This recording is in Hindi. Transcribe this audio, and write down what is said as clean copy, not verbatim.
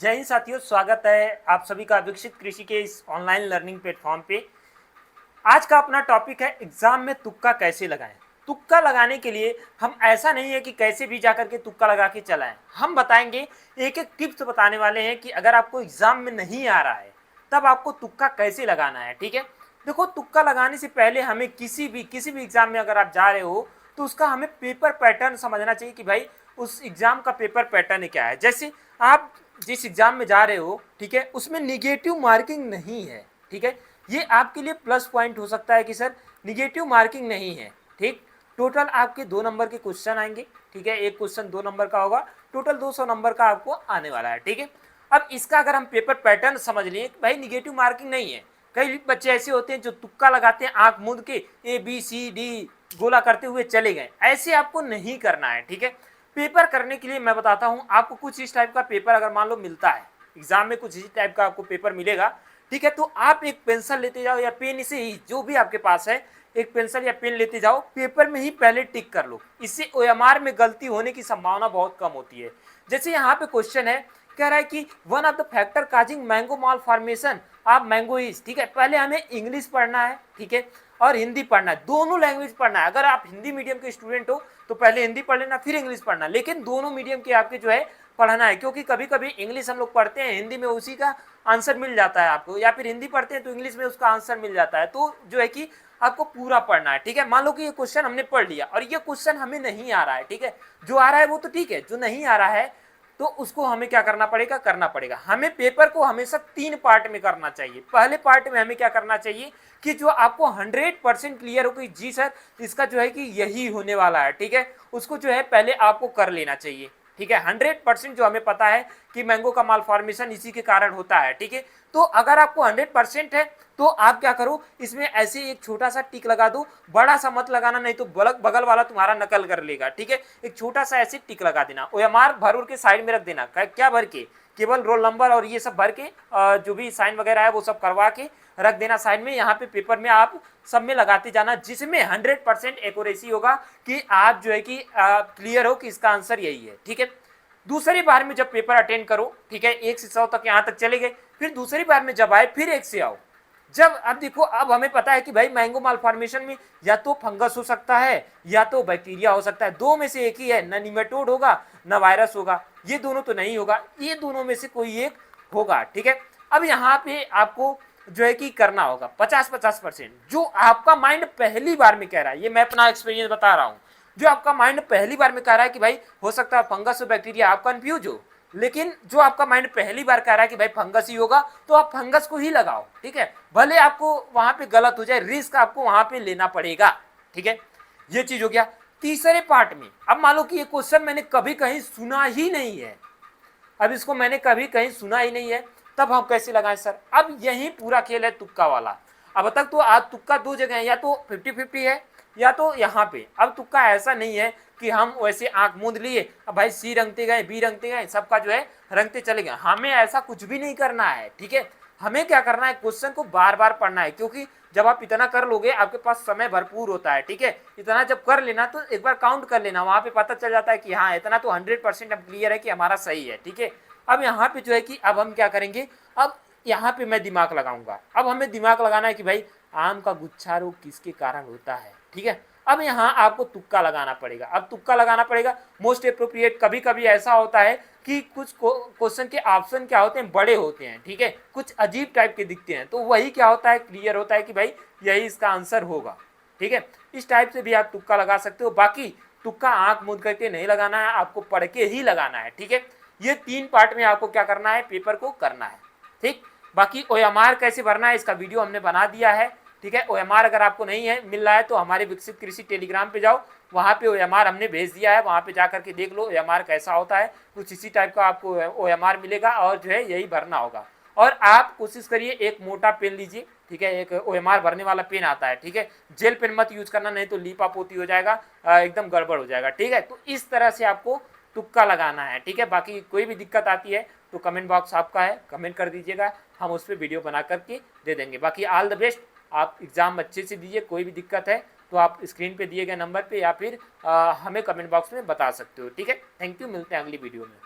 जय हिंद साथियों, स्वागत है आप सभी का विकसित कृषि के इस ऑनलाइन लर्निंग प्लेटफॉर्म पे। आज का अपना टॉपिक है एग्जाम में तुक्का कैसे लगाएं। तुक्का लगाने के लिए हम ऐसा नहीं है कि कैसे भी जाकर के तुक्का लगा के चलाएं। हम बताएंगे, एक एक टिप्स बताने वाले हैं कि अगर आपको एग्जाम में नहीं आ रहा है तब आपको तुक्का कैसे लगाना है। ठीक है, देखो, तुक्का लगाने से पहले हमें किसी भी एग्जाम में अगर आप जा रहे हो तो उसका हमें पेपर पैटर्न समझना चाहिए कि भाई उस एग्जाम का पेपर पैटर्न क्या है। जैसे आप जिस एग्जाम में जा रहे हो, ठीक है, उसमें निगेटिव मार्किंग नहीं है। ठीक है, ये आपके लिए प्लस पॉइंट हो सकता है कि सर निगेटिव मार्किंग नहीं है। ठीक, टोटल आपके 2 नंबर के क्वेश्चन आएंगे। ठीक है, एक क्वेश्चन 2 नंबर का होगा, टोटल 200 नंबर का आपको आने वाला है। ठीक है, अब इसका अगर हम पेपर पैटर्न समझ लिए भाई निगेटिव मार्किंग नहीं है। कई बच्चे ऐसे होते हैं जो तुक्का लगाते हैं आंख मूंद के, ABCD गोला करते हुए चले गए। ऐसे आपको नहीं करना है। ठीक है, पेपर करने के लिए मैं बताता हूं आपको, कुछ इस टाइप का पेपर अगर मान लो मिलता है एग्जाम में, कुछ इसी टाइप का आपको पेपर मिलेगा। ठीक है, तो आप एक पेंसिल लेते जाओ या पेन से ही, जो भी आपके पास है, एक पेंसिल या पेन लेते जाओ, पेपर में ही पहले टिक कर लो। इससे OMR में गलती होने की संभावना बहुत कम होती है। जैसे यहाँ पे क्वेश्चन है, कह रहा है कि one of the factor causing mango mall formation of mango is. ठीक है, पहले हमें इंग्लिश पढ़ना है, ठीक है, और हिंदी पढ़ना है, दोनों लैंग्वेज पढ़ना है। अगर आप हिंदी मीडियम के स्टूडेंट हो तो पहले हिंदी पढ़ लेना, फिर इंग्लिश पढ़ना, लेकिन दोनों मीडियम के आपके जो है पढ़ना है, क्योंकि कभी कभी इंग्लिश हम लोग पढ़ते हैं, हिंदी में उसी का आंसर मिल जाता है आपको, या फिर हिंदी पढ़ते हैं तो इंग्लिश में उसका आंसर मिल जाता है। तो जो है कि आपको पूरा पढ़ना है। ठीक है, मान लो कि ये क्वेश्चन हमने पढ़ लिया और ये क्वेश्चन हमें नहीं आ रहा है। ठीक है, जो आ रहा है वो तो ठीक है, जो नहीं आ रहा है तो उसको हमें क्या करना पड़ेगा, हमें पेपर को हमेशा 3 पार्ट में करना चाहिए। पहले पार्ट में हमें क्या करना चाहिए कि जो आपको 100% क्लियर हो कि जी सर इसका जो है कि यही होने वाला है, ठीक है, उसको जो है पहले आपको कर लेना चाहिए। ठीक है, 100% जो हमें पता है कि मैंगो का माल फॉर्मेशन इसी के कारण होता है। ठीक है, तो अगर आपको 100% है तो आप क्या करो, इसमें ऐसे एक छोटा सा टिक लगा दो, बड़ा सा मत लगाना, नहीं तो बगल वाला तुम्हारा नकल कर लेगा। ठीक है, एक छोटा सा ऐसे टिक लगा देना, OMR भर के साइड में रख देना। क्या भर के, केवल रोल नंबर और ये सब भर के, जो भी साइन वगैरह है वो सब करवा के रख देना साइड में। यहाँ पे पेपर में आप सब में लगाते जाना, जिसमें 100% एक्यूरेसी होगा कि आप जो है कि क्लियर हो कि इसका आंसर यही है। ठीक है, दूसरी बार में जब पेपर अटेंड करो, ठीक है, 1 से 100 तक यहाँ तक चले गए, फिर दूसरी बार में जब आए फिर 1 से आओ। जब अब देखो, अब हमें पता है कि भाई मैंगो माल फॉर्मेशन में या तो फंगस हो सकता है या तो बैक्टीरिया हो सकता है, दो में से एक ही है, ना निमेटोड होगा ना वायरस होगा, ये दोनों तो नहीं होगा, ये दोनों में से कोई एक होगा। ठीक है, अब यहाँ पे आपको जो है कि करना होगा 50-50%। जो आपका माइंड पहली बार में कह रहा है, ये मैं अपना एक्सपीरियंस बता रहा हूँ, जो आपका माइंड पहली बार में कह रहा है कि भाई हो सकता है फंगस और बैक्टीरिया, आप कंफ्यूज हो, लेकिन जो आपका माइंड पहली बार कह रहा है कि भाई फंगस ही होगा तो आप फंगस को ही लगाओ। ठीक है, भले आपको वहां पे गलत हो जाए, रिस्क आपको वहां पे लेना पड़ेगा। ठीक है, ये चीज हो गया। तीसरे पार्ट में, अब मान लो कि ये क्वेश्चन मैंने कभी कहीं सुना ही नहीं है, अब इसको मैंने कभी कहीं सुना ही नहीं है, तब हम कैसे लगाएं सर। अब यही पूरा खेल है तुक्का वाला। अब तक तो आज तुक्का 2 जगह है, या तो 50-50 है या तो यहाँ पे। अब तुक्का ऐसा नहीं है कि हम वैसे आंख मूंद लिए, अब भाई C रंगते गए, B रंगते गए, सबका जो है रंगते चले गए, हमें ऐसा कुछ भी नहीं करना है। ठीक है, हमें क्या करना है, क्वेश्चन को बार बार पढ़ना है, क्योंकि जब आप इतना कर लोगे आपके पास समय भरपूर होता है। ठीक है, इतना जब कर लेना तो एक बार काउंट कर लेना, वहां पे पता चल जाता है कि हाँ इतना तो 100% अब क्लियर है कि हमारा सही है। ठीक है, अब यहाँ पे जो है कि अब हम क्या करेंगे, अब यहाँ पे मैं दिमाग लगाऊंगा। अब हमें दिमाग लगाना है कि भाई आम का गुच्छा रोग किसके कारण होता है। ठीक है, अब यहाँ आपको तुक्का लगाना पड़ेगा। अब तुक्का लगाना पड़ेगा मोस्ट अप्रोप्रिएट। कभी कभी ऐसा होता है कि कुछ क्वेश्चन के ऑप्शन क्या होते हैं, बड़े होते हैं, ठीक है, कुछ अजीब टाइप के दिखते हैं, तो वही क्या होता है, क्लियर होता है कि भाई यही इसका आंसर होगा। ठीक है, इस टाइप से भी आप तुक्का लगा सकते हो। बाकी तुक्का आंख मूंद करके नहीं लगाना है, आपको पढ़ के ही लगाना है। ठीक है, ये 3 पार्ट में आपको क्या करना है, पेपर को करना है। ठीक, बाकी OMR कैसे भरना है इसका वीडियो हमने बना दिया है। ठीक है, OMR अगर आपको नहीं है मिल रहा है तो हमारे विकसित कृषि टेलीग्राम पे जाओ, वहाँ पे OMR हमने भेज दिया है, वहाँ पे जाकर के देख लो OMR कैसा होता है। कुछ इसी टाइप का आपको OMR मिलेगा और जो है यही भरना होगा। और आप कोशिश करिए एक मोटा पेन लीजिए। ठीक है, एक OMR भरने वाला पेन आता है। ठीक है, जेल पेन मत यूज करना, नहीं तो लीपा पोती हो जाएगा, एकदम गड़बड़ हो जाएगा। ठीक है, तो इस तरह से आपको तुक्का लगाना है। ठीक है, बाकी कोई भी दिक्कत आती है तो कमेंट बॉक्स आपका है, कमेंट कर दीजिएगा, हम उस पर वीडियो बना करके दे देंगे। बाकी ऑल द बेस्ट, आप एग्ज़ाम अच्छे से दीजिए। कोई भी दिक्कत है तो आप स्क्रीन पे दिए गए नंबर पे या फिर हमें कमेंट बॉक्स में बता सकते हो। ठीक है, थैंक यू, मिलते हैं अगली वीडियो में।